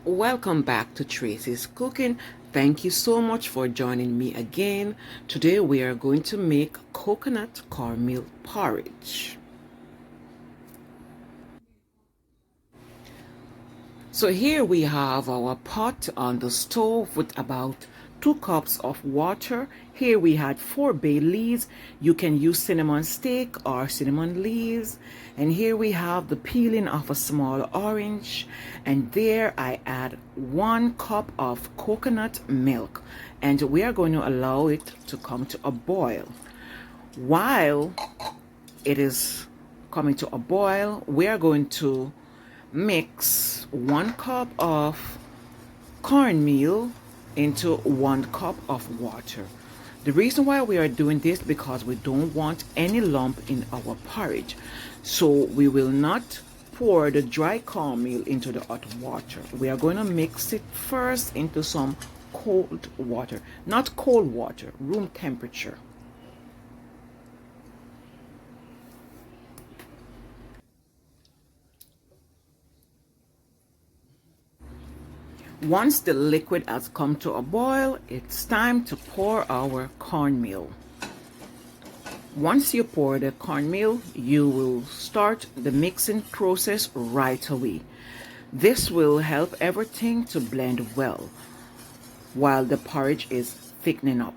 Welcome back to Tracy's Cooking. Thank you so much for joining me again. Today we are going to make coconut cornmeal porridge. So here we have our pot on the stove with about 2 cups of water. Here we had 4 bay leaves. You can use cinnamon stick or cinnamon leaves. And here we have the peeling of a small orange. And there I add 1 cup of coconut milk. And we are going to allow it to come to a boil. While it is coming to a boil, we are going to mix 1 cup of cornmeal into 1 cup of water. The reason why we are doing this because we don't want any lump in our porridge. So we will not pour the dry cornmeal into the hot water. We are going to mix it first into some cold water, not cold water, room temperature. Once the liquid has come to a boil, it's time to pour our cornmeal. Once you pour the cornmeal, you will start the mixing process right away. This will help everything to blend well while the porridge is thickening up.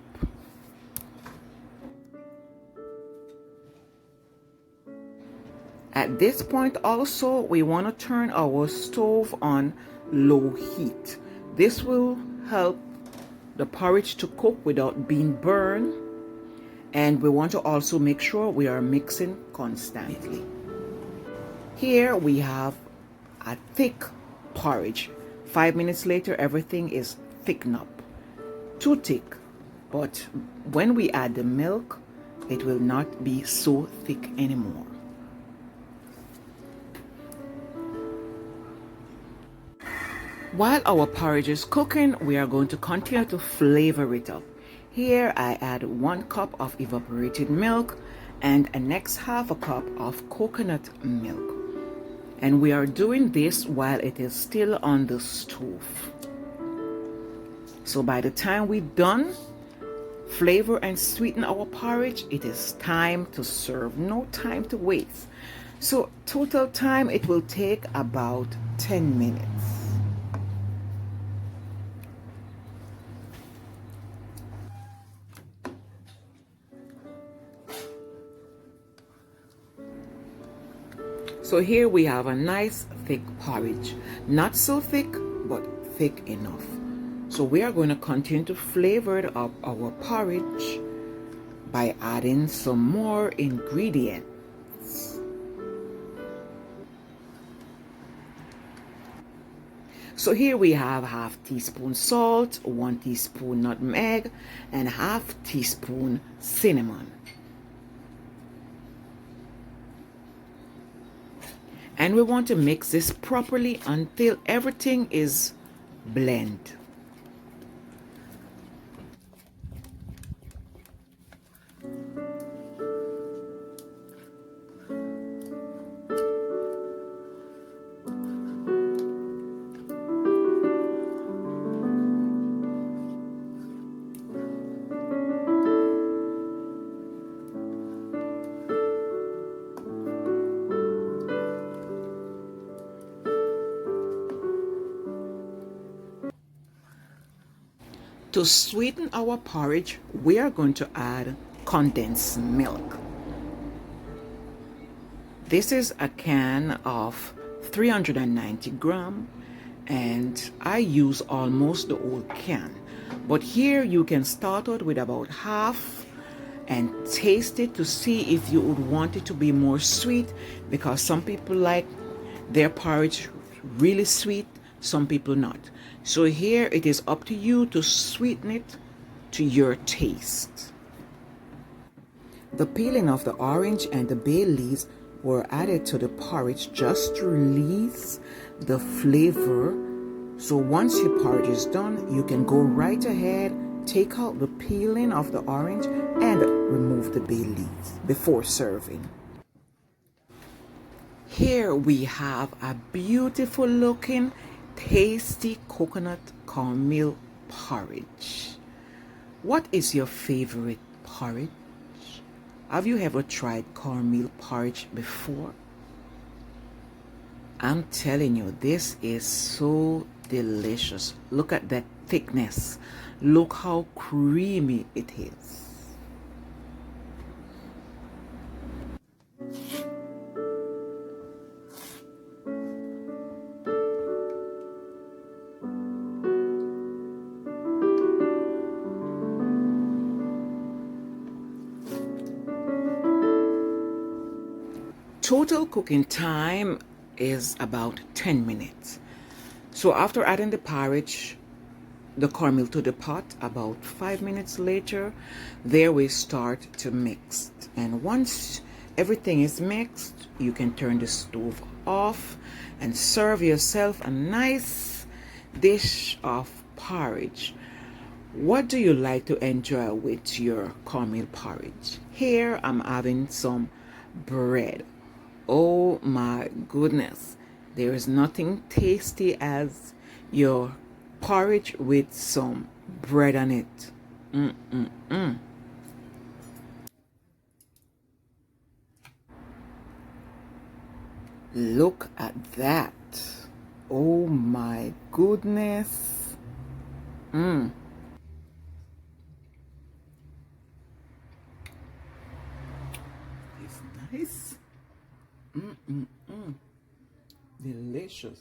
At this point also, we want to turn our stove on low heat. This will help the porridge to cook without being burned, and we want to also make sure we are mixing constantly. Here we have a thick porridge. 5 minutes later, everything is thickened up. Too thick, but when we add the milk, it will not be so thick anymore. While our porridge is cooking, we are going to continue to flavor it up. Here I add 1 cup of evaporated milk and a next half a cup of coconut milk. And we are doing this while it is still on the stove. So by the time we're done, flavor and sweeten our porridge, it is time to serve. No time to waste. So total time it will take about 10 minutes. So here we have a nice thick porridge. Not so thick, but thick enough. So we are going to continue to flavor up our porridge by adding some more ingredients. So here we have half teaspoon salt, 1 teaspoon nutmeg, and half teaspoon cinnamon. And we want to mix this properly until everything is blended. To sweeten our porridge, we are going to add condensed milk. This is a can of 390 grams, and I use almost the whole can. But here you can start out with about half and taste it to see if you would want it to be more sweet, because some people like their porridge really sweet, some people not. So here it is up to you to sweeten it to your taste. The peeling of the orange and the bay leaves were added to the porridge just to release the flavor. So once your porridge is done, you can go right ahead, take out the peeling of the orange and remove the bay leaves before serving. Here we have a beautiful looking, tasty coconut cornmeal porridge. What is your favorite porridge? Have you ever tried cornmeal porridge before? I'm telling you, this is so delicious. Look at that thickness. Look how creamy it is. Total cooking time is about 10 minutes. So after adding the porridge, the cornmeal to the pot, about 5 minutes later, there we start to mix. And once everything is mixed, you can turn the stove off and serve yourself a nice dish of porridge. What do you like to enjoy with your cornmeal porridge? Here I'm having some bread. Oh my goodness, there is nothing tasty as your porridge with some bread on it. Look at that. Oh my goodness. It's nice. Delicious.